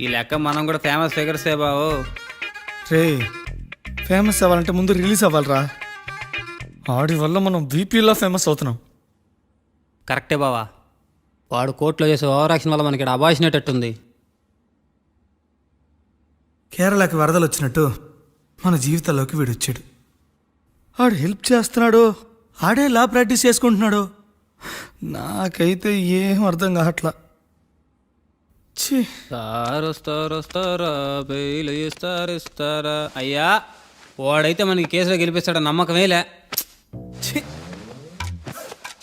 ఈ లెక్క మనం కూడా ఫేమస్ ఫిగర్సే బావు. రే, ఫేమస్ అవ్వాలంటే ముందు రిలీజ్ అవ్వాలిరా. ఆడి వల్ల మనం వీపీలో ఫేమస్ అవుతున్నాం. కరెక్టే బావా. వాడు కోర్టులో చేసే ఓవర్ యాక్షన్ వల్ల మనకి అబాయిసినట్టుంది. కేరళకి వరదలు వచ్చినట్టు మన జీవితాల్లోకి వీడు వచ్చాడు. ఆడు హెల్ప్ చేస్తున్నాడు, ఆడే లా ప్రాక్టీస్ చేసుకుంటున్నాడు. నాకైతే ఏం అర్థం కావట్లా. ఇస్తారా అయ్యా, వాడైతే మనకి కేసులో గెలిపిస్తాడని నమ్మకమేలే.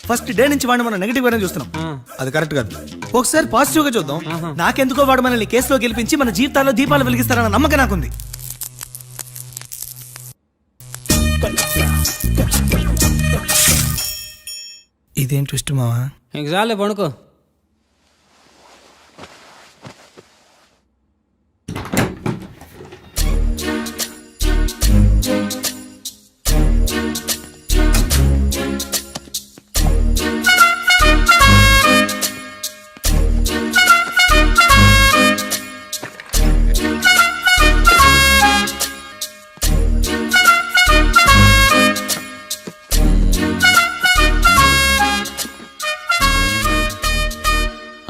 ఫస్ట్ డే నుంచి వాడిని మనం నెగిటివ్ గానే చూస్తున్నాం. అది కరెక్ట్ కాదు. ఒకసారి పాజిటివ్ గా చూద్దాం. నాకెందుకో వాడు మనల్ని కేసులో గెలిపించి మన జీవితాల్లో దీపాలు వెలిగిస్తారన్న నమ్మకం నాకుంది. ఇదేం ట్విస్ట్ మావా? ఎగ్జామ్లే పడుకో.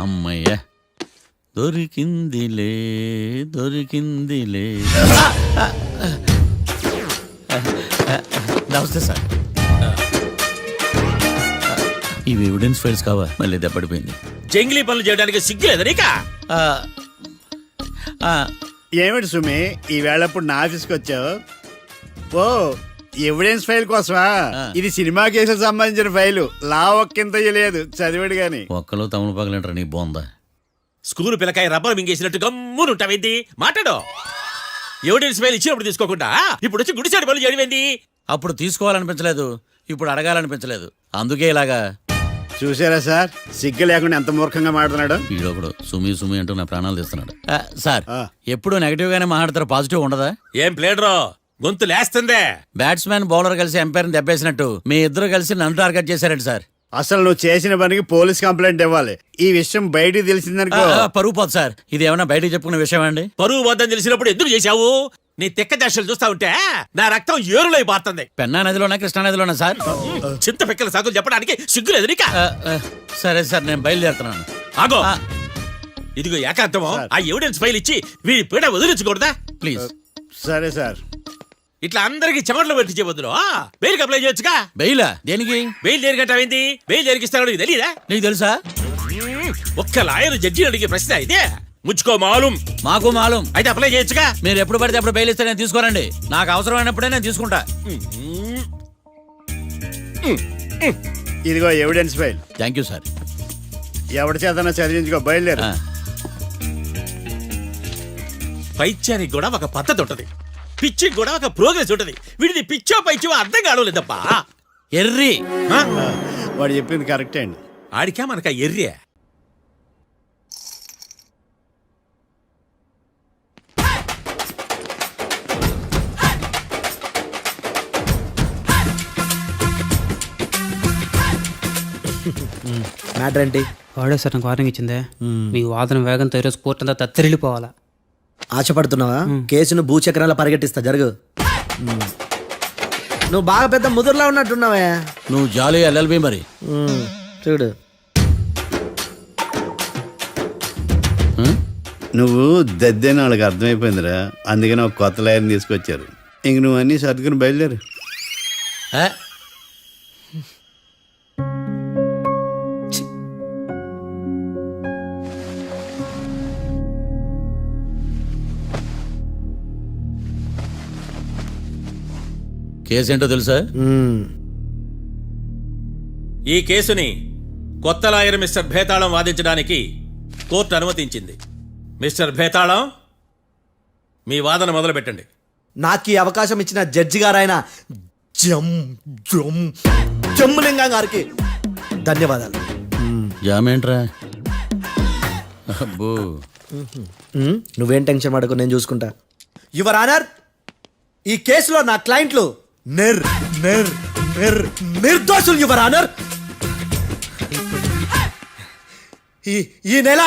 అమ్మయ్య, దొరికిందిలే దొరికిందిలే. నమస్తే సార్. ఇవి ఎవిడెన్స్ ఫైల్స్ కావా? మళ్ళీ దెబ్బడిపోయింది. జంగిలీ పనులు చేయడానికి సిగ్గులేదు నీకా? ఏమిటి సుమి, ఈ వేళప్పుడు నా ఆఫీస్కి వచ్చావు? ఓ, ఎవిడెన్స్ ఫైల్ కోసమా? ఇది సినిమా కేసులకు సంబంధించిన ఫైలు. లా ఒక్కింత లేదు, చదివాడు గాని. ఒక్కలో తమను పగలంటారు నీ బోందా. School పిల్లకాయ rubber మింగేసినట్టు గమ్మునుంటావేంది? మాట్లాడు. ఎవిడెన్స్ ఫైల్ ఇచ్చినప్పుడు తీసుకోకుండా ఇప్పుడు వచ్చి గుడిసాడు పనులు చేయడమేంది? అప్పుడు తీసుకోవాలనిపించలేదు, ఇప్పుడు అడగాలనిపించలేదు, అందుకే ఇలాగా. చూసారా సార్, సిగ్గు లేకుండా ఎంత మూర్ఖంగా మాట్లాడుతున్నాడు. వీడొకడు సుమి సుమి అంటూ నా ప్రాణాలు తీస్తున్నాడు. సార్, ఎప్పుడు నెగటివ్ గానే మాట్లాడతారు, పాజిటివ్ ఉండదా? ఏం ప్లేడరో గొంతు లేస్తుందే. బ్యాట్స్మెన్ బౌలర్ కలిసి ఎంపైర్ని దెబ్బేసినట్టు మీ ఇద్దరు కలిసి నన్ను టార్గెట్ చేశారండి సార్. అసలు నువ్వు చేసిన పనికి పోలీస్ కంప్లైంట్ ఇవ్వాలి. ఈ విషయం బయటికి తెలిసిందనుకో పరువు పోదు సార్. ఇది ఏమన్నా బయటకు చెప్పుకునే విషయం అండి? పరువు వద్దని తెలిసినప్పుడు ఎందుకు చేశావు? నీ తెక్క దశలు చూస్తా ఉంటే నా రక్తం ఏరులై పారుతుంది. పెన్నా నదిలోనా కృష్ణా నదిలోనా సార్? చింత పిక్కల సాగులు చెప్పడానికి సిగ్గులేదు నీకా? సరే సార్, నేను బయలుదేరుతున్నాను. ఆగో, ఇదిగో ఏకాంతమో, ఆ ఎవిడెన్స్ ఫైల్ ఇచ్చి వీడి పీడ వదిలించకూడదా? ప్లీజ్. సరే సార్. ఇట్లా అందరికి చెమటలు పెట్టించే బదులు బెయిల్కి అప్లై చేయొచ్చుగా. బెయిలా దేనికి? బెయిల్ దేనికంటావేంది? బెయిల్ దేనికి ఇస్తాడో నీకు తెలియదా? నీకు తెలుసా? ఒక్క లాయర్ జడ్జి అడిగే ప్రశ్న అయితే ముచ్చుకో మాలూం. మాకు మాలూం. అయితే అప్లై చేయొచ్చుగా. మీరు ఎప్పుడు పడితే అప్పుడు బెయిల్ ఇస్తే నేను తీసుకోరండి. నాకు అవసరమైనప్పుడే నేను తీసుకుంటా. ఇదిగో evidence file. Thank you sir. ఎవరి చేతనా చదివించుకో, బయలుదేరు. పైత్యానికి కూడా ఒక పద్ధతి ఉంటది, పిచ్చికి కూడా ఒక ప్రోగ్రెస్ ఉంటది. వీడిది పిచ్చో పైచో అర్థం కావలేదప్పా. ఎర్రి. వాడు చెప్పింది కరెక్టే అండి. ఆడికా మనక ఎర్రే. మ్యాటర్ ఏంటి? వాడే సార్ నాకు వార్నింగ్ ఇచ్చిందే. మీ వాదన వేగంతో ఈరోజు కోర్టు అంతా తత్తరిల్లిపోవాలా. ఆశపడుతున్నావా? కేసును భూచక్రాల పరిగెట్టిస్తా, జరుగు. నువ్వు బాగా పెద్ద ముదురులా ఉన్నట్టున్నావే. నువ్వు జాలి ఎల్ఎల్బి మరి. చూడు, నువ్వు దద్దేని వాళ్ళకి అర్థమైపోయిందిరా, అందుకని ఒక కొత్త లాయర్ని తీసుకొచ్చారు. ఇంక నువ్వు అన్నీ సర్దుకుని బయలుదేరు. కేసు ఏంటో తెలుసా? ఈ కేసుని కొత్త లాయర్ మిస్టర్ భేతాళం వాదించడానికి కోర్టు అనుమతించింది. మిస్టర్ భేతాళం, మీ వాదన మొదలు పెట్టండి. నాకు ఈ అవకాశం ఇచ్చిన జడ్జి గారైన జమ్ములింగం గారికి ధన్యవాదాలు. జామేంట్రా? అబ్బో, నువ్వేం టెన్షన్ పడకు, నేను చూసుకుంటా. యువర్ ఆనర్, ఈ కేసులో నా క్లయింట్లు నిర్దోషులు యువర్ ఆనర్. ఈ నెల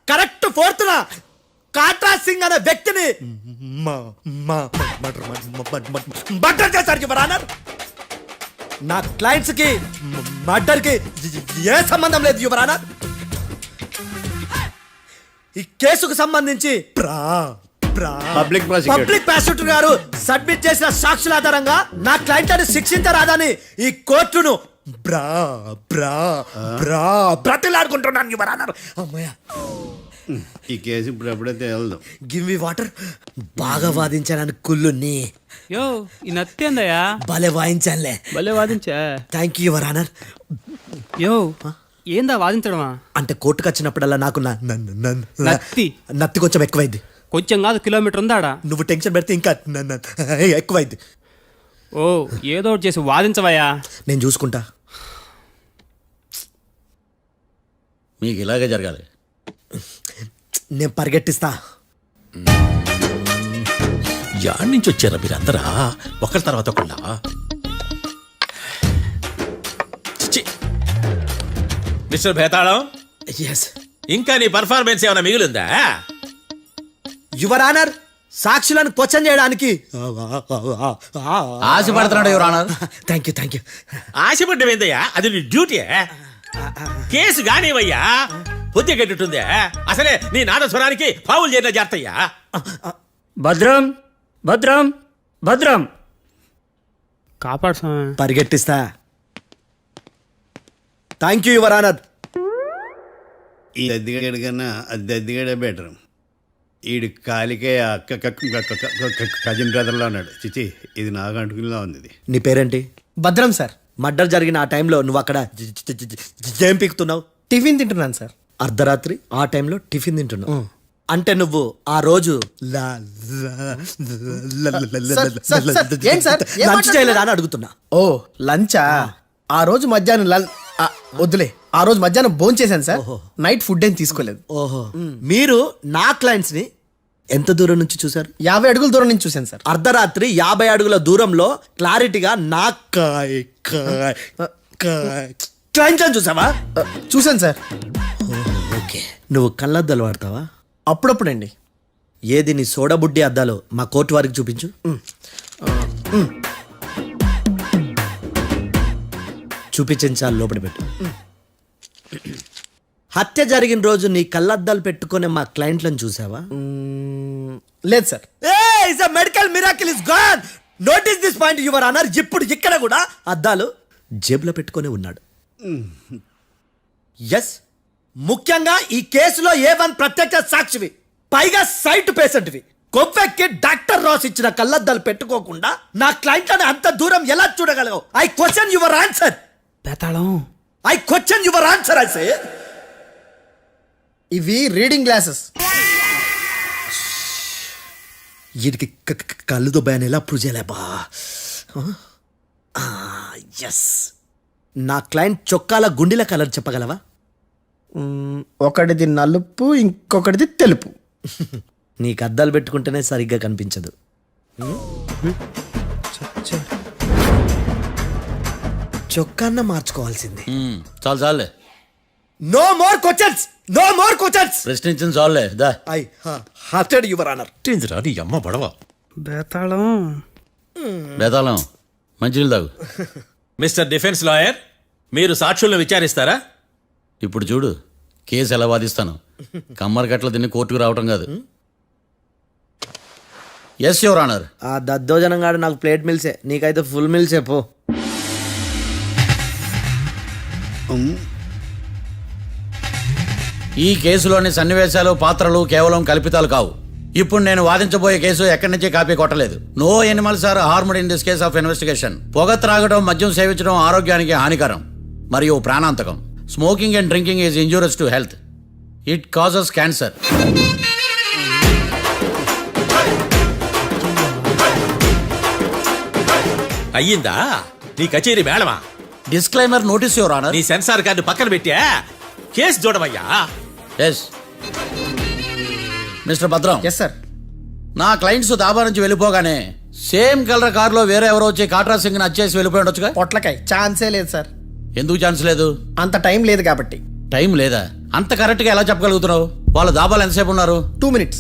కరెక్ట్ ఫోర్త్న కాట్రా సింగ్ అనే వ్యక్తిని మర్డర్ చేశారు యువర్ ఆనర్. నా క్లయింట్స్ కి మర్డర్ కి ఏ సంబంధం లేదు యువర్ ఆనర్. ఈ కేసుకు సంబంధించి పబ్లిక్ ప్రాసిక్యూటర్ గారు సబ్మిట్ చేసిన సాక్షుల ఆధారంగా నా క్లయింట్లను శిక్షించరాదని ఈ కోర్టును బ్రతిలాడుకుంటున్నాను యువర్ ఆనర్. అమ్మయ్య, ఈ కేసు ఇప్పుడు ఎప్పుడైతే వెళ్దాం. Give me water. బాగా వాదించానని కుళ్ళుని. యో, ఈ నత్తేందయ్యా? భలే వాయించానులే. భలే వాదించా. Thank you your honour. యో, ఏందా వాదించడమా? అంటే కోర్టుకు వచ్చినప్పుడల్లా నాకు నత్తి కొంచెం ఎక్కువైంది. కొంచెం కాదు, కిలోమీటర్ ఉందాడా. నువ్వు టెన్షన్ పెడితే ఇంకా ఎక్కువైంది. ఓ, ఏదో ఒకటి చేసి వాదించవయ్యా. నేను చూసుకుంటా. మీకు ఇలాగే జరగాలి. నేను పరిగెట్టిస్తా. యాడ్ నుంచి వచ్చారా మీరందరా ఒకరి తర్వాత ఒకళ్ళ? మిస్టర్ భేతాళం, ఇంకా నీ పర్ఫార్మెన్స్ ఏమైనా మిగిలిందా? యువర్ ఆనర్, సాక్షులను క్వశ్చన్ చేయడానికి ఆశపడుతున్నాడు యువర్ ఆనర్. Thank you. ఆశపడ్డమేందయ్యా? అది నీ డ్యూటీ. కేసు గానివయ్యా, బుద్ధి కట్టుందే. అసలే నీ నాదస్వరానికి పావులు చేరిన జాగ్రత్తయ్యా. భద్రం భద్రం భద్రం, కాపాడు. పరిగెట్టిస్తా. Thank you your honour. ఈ దద్దిగడి కన్నా అది దద్దిగడే బెటర్. ఈడు కాలికే కజిన్ బ్రదర్లో అన్నాడు. చిచి, ఇది నాకు అంటుకునేలా ఉంది. ఇది నీ పేరేంటి? భద్రం సార్. మర్డర్ జరిగిన ఆ టైంలో నువ్వు అక్కడ ఏం పీకుతున్నావు? టిఫిన్ తింటున్నాను సార్. అర్ధరాత్రి ఆ టైంలో టిఫిన్ తింటున్నావు అంటే నువ్వు ఆ రోజు లంచ్ చేయలేదా అని అడుగుతున్నా. ఓ, లంచా? ఆ రోజు మధ్యాహ్నం వద్దులే, ఆ రోజు మధ్యాహ్నం భోంచేశాను సార్. నైట్ ఫుడ్ ఏం తీసుకోలేదు. ఓహో, మీరు నా క్లయింట్స్ ని ఎంత దూరం నుంచి చూసారు? 50 అడుగుల దూరం నుంచి చూశాను సార్. అర్ధరాత్రి 50 అడుగుల దూరంలో క్లారిటీగా నా క్లయింట్స్ అని చూసావా? చూశాను సార్. ఓకే, నువ్వు కళ్ళద్దాలు వాడతావా? అప్పుడప్పుడండి. ఏది నీ సోడబుడ్డి అద్దాలు మా కోర్టు వారికి చూపించు. చూపించాలి, లోపల పెట్టు. హత్య జరిగిన రోజు నీ కళ్ళద్దాలు పెట్టుకునే మా క్లయింట్లను చూసావా? లేదు sir. Is a medical miracle is gone. Notice this point your honour. ఇప్పుడు ఇక్కడ కూడా అద్దాలు జేబులో పెట్టుకొని ఉన్నాడు. ఎస్, ముఖ్యంగా ఈ కేసులో A1 ప్రత్యక్ష సాక్షివి, పైగా సైట్ పేషెంట్వి. కొవ్వెక్కి డాక్టర్ రాస్ ఇచ్చిన కళ్ళద్దాలు పెట్టుకోకుండా నా క్లయింట్లను అంత దూరం ఎలా చూడగలవు? I question your answer. బేతాళం, I question your answer. I say ఇవి రీడింగ్ గ్లాసెస్. వీటికి కళ్ళుతో భయాన్ని ఎలా ప్రూవ్ చేయలేబా? ఎస్, నా క్లయింట్ చొక్కాల గుండెల కలర్ చెప్పగలవా? ఒకటిది నలుపు, ఇంకొకటిది తెలుపు. నీకు అద్దాలు పెట్టుకుంటేనే సరిగ్గా కనిపించదు. చొక్కాన్న మార్చుకోవాల్సింది. చాలు చాలే, no more questions, no more questions. ప్రశ్నించిన చాలులే. దా ఐ హార్టెడ్ యువర్ ఆనర్. నీ అమ్మ పడవ. బేతాళం, బేతాళం, మంచినీళ్ళు తాగు. మిస్టర్ డిఫెన్స్ లాయర్, మీరు సాక్షులను విచారిస్తారా? ఇప్పుడు చూడు కేసు ఎలా వాదిస్తాను. కమ్మరి గట్ల తిని కోర్టుకు రావటం కాదు. Yes your honour. ఆ దద్దోజనం గాడు నాకు ప్లేట్ మిల్సే, నీకైతే ఫుల్ మిల్సే పో. ఈ కేసులోని సన్నివేశాలు, పాత్రలు కేవలం కల్పితాలు కావు. ఇప్పుడు నేను వాదించబోయే కేసు ఎక్కడి నుంచి కాపీ కొట్టలేదు. No animals are harmed in this case of investigation. పొగ త్రాగడం, మద్యం సేవించడం ఆరోగ్యానికి హానికరం మరియు ప్రాణాంతకం. Smoking and drinking is injurious to health. It causes cancer. అయ్యిందా నీ కచేరీ మేడమా? Disclaimer notice your honour. నీ సెన్సార్ కార్డు పక్కన పెట్టా కేసు చూడమయ్యా. Yes mister Bhadram. Yes sir. నా క్లయింట్స్ దాబా నుంచి వెళ్ళిపోగానే సేమ్ కలర్ కారులో వేరే ఎవరో వచ్చి కాట్రా సింగ్ వచ్చేసి వెళ్ళిపోయి ఉండొచ్చుగా. పొట్లకాయ ఛాన్సే లేదు సార్. ఎందుకు ఛాన్స్ లేదు? అంత టైం లేదు కాబట్టి. టైం లేదా? అంత కరెక్ట్ గా ఎలా చెప్పగలుగుతున్నావు? వాళ్ళ దాబాలు ఎంతసేపు ఉన్నారు? 2 minutes.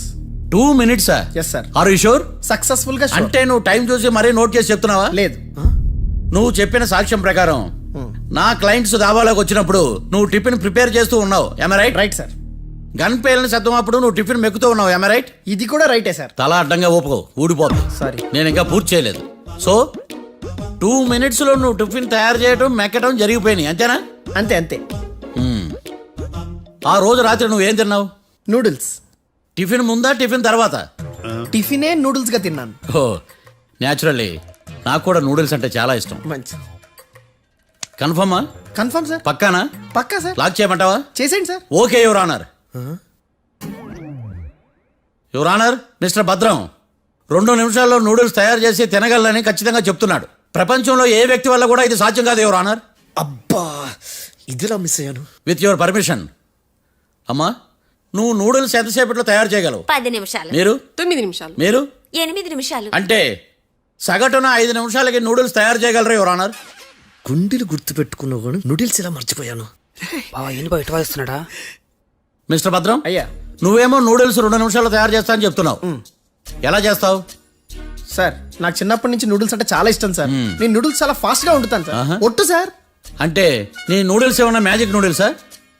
2 minutes? Yes sir. Are you sure? Successful గా sure. అంటే నువ్వు టైం చూసి మరీ నోట్ చేసి చెప్తున్నావా? లేదు. నువ్వు చెప్పిన సాక్ష్యం ప్రకారం నా క్లయింట్స్ దాబాలోకి వచ్చినప్పుడు నువ్వు టిఫిన్ ప్రిపేర్ చేస్తూ ఉన్నావు. am I right? Right sir. Gun పేలిన శబ్దం అప్పుడు నువ్వు టిఫిన్ మెక్కుతూ ఉన్నావు. am I right? ఇది కూడా రైటే సార్. తల అడ్డంగా ఊపుకో, ఊడిపోతుంది. సారీ, నేను ఇంకా పూర్తి చేయలేదు. సో 2 minutes లో నువ్వు టిఫిన్ తయారు చేయడం, మెక్కడం జరిగిపోయినాయి, అంతేనా? అంతే అంతే. ఆ రోజు రాత్రి నువ్వేం తిన్నావు? నూడిల్స్. టిఫిన్ ముందా, టిఫిన్ తర్వాత? టిఫినే నూడిల్స్ గా తిన్నాను. ఓ న్యాచురల్లీ నాకు కూడా నూడిల్స్ అంటే చాలా ఇష్టం. మంచి. కన్ఫర్మా? Confirm sir. పక్కానా? పక్కా సార్. లాక్ చేయమంటావా? చేసేయండి sir. Okay your honour. Your honour, mister Bhadram 2 నిమిషాల్లో నూడిల్స్ తయారు చేసి తినగలని ఖచ్చితంగా చెప్తున్నాడు. ప్రపంచంలో ఏ వ్యక్తి వల్ల కూడా ఇది సాధ్యం కాదు యువర్ ఆనర్. అబ్బా, ఇదిలా మిస్ అయ్యాను. With your permission. అమ్మా, నువ్వు నూడిల్స్ ఎంతసేపట్లో తయారు చేయగలవు? 10 నిమిషాలు. మీరు? 9 నిమిషాలు. మీరు? 8 నిమిషాలు. అంటే సగటున 5 నిమిషాలకి నూడిల్స్ తయారు చేయగలరు యువర్ ఆనర్. గుండెలు గుర్తు పెట్టుకున్నావు కానీ నూడిల్స్ ఇలా మర్చిపోయాను. బావా ఏంటి బావ ఇటు వాయిస్తున్నాడా? మిస్టర్ భద్రం, అయ్యా, నువ్వేమో నూడిల్స్ 2 నిమిషాల్లో తయారు చేస్తా అని చెప్తున్నావు. ఎలా చేస్తావు? సార్ నాకు చిన్నప్పటి నుంచి నూడిల్స్ అంటే చాలా ఇష్టం సార్. నేను నూడిల్స్ చాలా ఫాస్ట్ గా వండుతాను సార్. ఒట్టు సార్. అంటే నీ నూడిల్స్ ఏమన్నా మ్యాజిక్ నూడిల్సా?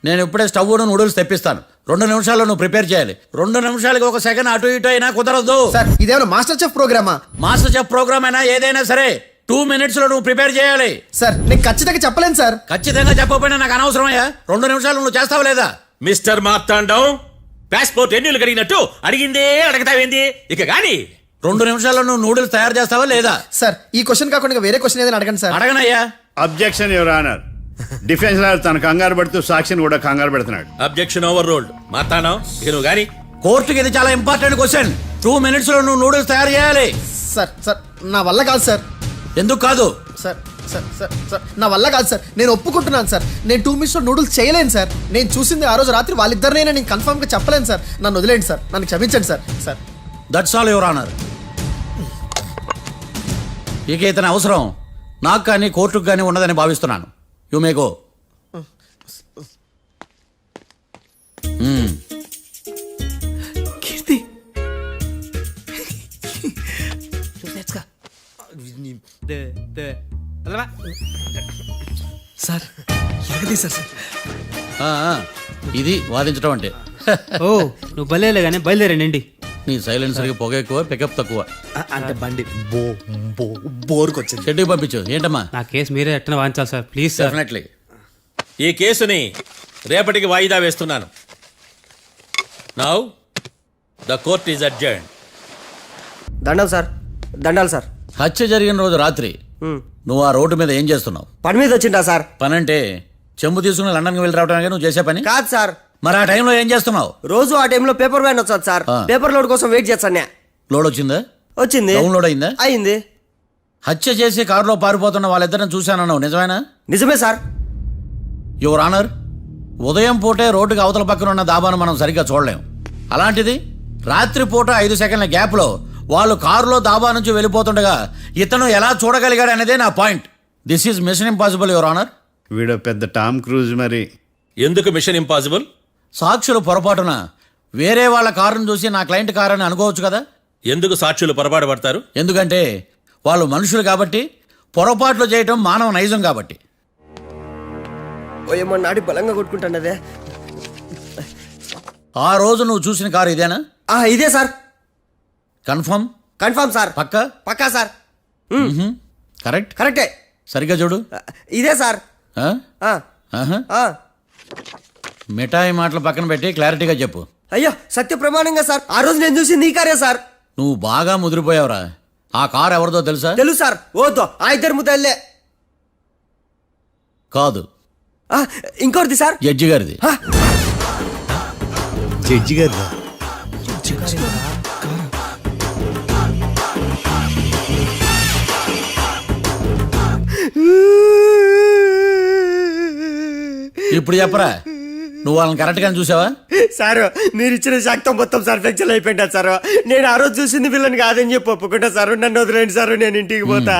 నేను ఇప్పుడే స్టవ్ నూడిల్స్ తెప్పిస్తాను. 2 నిమిషాల్లో నువ్వు ప్రిపేర్ చేయాలి. 2 నిమిషాలకి 1 సెకండ్ అటు ఇటు అయినా కుదరదు. సార్ ఇదేమైనా మాస్టర్ చెఫ్ ప్రోగ్రామా? మాస్టర్ చెఫ్ ప్రోగ్రామ్ అయినా ఏదైనా సరే 2 minutes లో నువ్వు ప్రిపేర్ చేయాలి. సార్ నేను ఖచ్చితంగా చెప్పలేను సార్. ఖచ్చితంగా చెప్పకపోయినా నాకు అనవసరమయ్యా. 2 నిమిషాలు నువ్వు చేస్తావు లేదా? మిస్టర్ మార్తాండం, పాస్పోర్ట్ ఎన్నిలు కడిగినట్టు అడిగిందే అడగతావేంది? ఇక గాని 2 నిమిషాల్లో నువ్వు నూడిల్స్ తయారు చేస్తావా లేదా? సార్ ఈ క్వశ్చన్ కాకుండా వేరే క్వశ్చన్ ఏదైనా అడగండి సార్. అడగనయ్యా. Objection your honour. Defence lawyer తన కంగారు పడుతూ సాక్షిని కూడా కంగారు పెడుతున్నాడు. Objection over ruled. మార్తాండం, ఇక నువ్వు గాని. కోర్టుకి ఇది చాలా ఇంపార్టెంట్ క్వశ్చన్. 2 minutes లో నువ్వు నూడిల్స్ తయారు చేయాలి. సార్ సార్ నా వల్ల కాదు సార్. ఎందుకు కాదు? సార్ సార్ సార్ సార్ నా వల్ల కాదు సార్. నేను ఒప్పుకుంటున్నాను సార్. నేను 2 minutes లో నూడిల్స్ చేయలేను సార్. నేను చూసింది ఆ రోజు రాత్రి వాళ్ళిద్దరినైనా నేను కన్ఫర్మ్ గా చెప్పలేను సార్. నన్ను వదిలేండి సార్. నన్ను క్షమించండి sir. Sir that's all your honour. ఇక ఇతని అవసరం నాకు కానీ కోర్టుకు కానీ ఉండదని భావిస్తున్నాను. You may go. Keerthi sir ఎరగదీశారు సార్. ఆ, ఆ, ఇది వాదించడం అంటే. ఓ నువ్వు బలేలే కానీ బయలుదేరండి. నీ సైలెన్సర్కి పొగ ఎక్కువ పికప్ తక్కువ. అంటే బండి బోర్కి వచ్చింది. షెడ్యూల్ పంపించు. ఏంటమ్మా? నా కేసు మీరే ఎట్టన వాయించాలి సార్, ప్లీజ్ సార్. డెఫినెట్లీ. ఈ కేసుని రేపటికి వాయిదా వేస్తున్నాను. Now the court is adjourn. దండాలు సార్, దండాలు సార్. హత్య జరిగిన రోజు రాత్రి నువ్వు ఆ రోడ్డు మీద ఏం చేస్తున్నావు? పని మీద వచ్చిందా సార్? పని అంటే చెంబు తీసుకుని లండన్కి వెళ్ళి రావడానికి నువ్వు చేసే పని కాదు సార్. మరి ఆ టైంలో ఏం చేస్తున్నావు? రోజు ఆ టైంలో పేపర్ వ్యాన్ వచ్చాది సార్. పేపర్ లోడ్ కోసం వెయిట్ చేస్తాను. లోడ్ వచ్చిందా? వచ్చింది. డౌన్లోడ్ అయిందా? అయింది. హత్య చేసి కారులో పారిపోతున్న వాళ్ళిద్దరిని చూశానన్నావు, నిజమేనా? నిజమే సార్. యువర్ ఆనర్, ఉదయం పూటే రోడ్డుకి అవతల పక్కన ఉన్న దాబాను మనం సరిగ్గా చూడలేం. అలాంటిది రాత్రి పూట 5 సెకండ్ల గ్యాప్లో వాళ్ళు కారులో దాబా నుంచి వెళ్ళిపోతుండగా ఇతను ఎలా చూడగలిగాడు అనేదే నా point. This is mission impossible your honour. వీడో పెద్ద టామ్ క్రూజ్ మరి. ఎందుకు మిషన్ ఇంపాసిబుల్? సాక్షులు పొరపాటున వేరే వాళ్ళ కారును చూసి నా క్లయింట్ కారు అని అనుకోవచ్చు కదా. ఎందుకు సాక్షులు పొరపాటు పడతారు? ఎందుకంటే వాళ్ళు మనుషులు కాబట్టి, పొరపాట్లు చేయటం మానవ నైజం కాబట్టి. ఓ ఏమో నాడి బలంగా కొట్టుకుంటానదే. ఆ రోజు నువ్వు చూసిన కారు ఇదేనా? ఇదే సార్. కన్ఫర్మ్? Confirm sir. పక్కా? పక్కా సార్. కరెక్ట్? కరెక్టే. సరిగ్గా చూడు. ఇదే సార్. మిఠాయి మాటలు పక్కన పెట్టి క్లారిటీగా చెప్పు. అయ్యో సత్య ప్రమాణంగా సార్, ఆ రోజు నేను చూసింది ఈ కారే సార్. నువ్వు బాగా ముదిరిపోయావురా. ఆ కారు ఎవరిదో తెలుసా? తెలుసు సార్. ఓతో ఆ ఇద్దరు ముద్దల్లే. కాదు, ఇంకోటిది సార్. జడ్జి గారిది. జడ్జి గారు ఇప్పుడు చెప్పరా, నువ్వు వాళ్ళని కరెక్ట్ గానే చూసావా? సార్ మీరు ఇచ్చిన శాక్తం మొత్తం సార్ ఫ్లెక్చర్ అయిపోయింటా సార్. నేను ఆ రోజు చూసింది వీళ్ళని కాదని చెప్పి ఒప్పుకుంటా సార్. నన్ను వదిలేండి సార్, నేను ఇంటికి పోతా.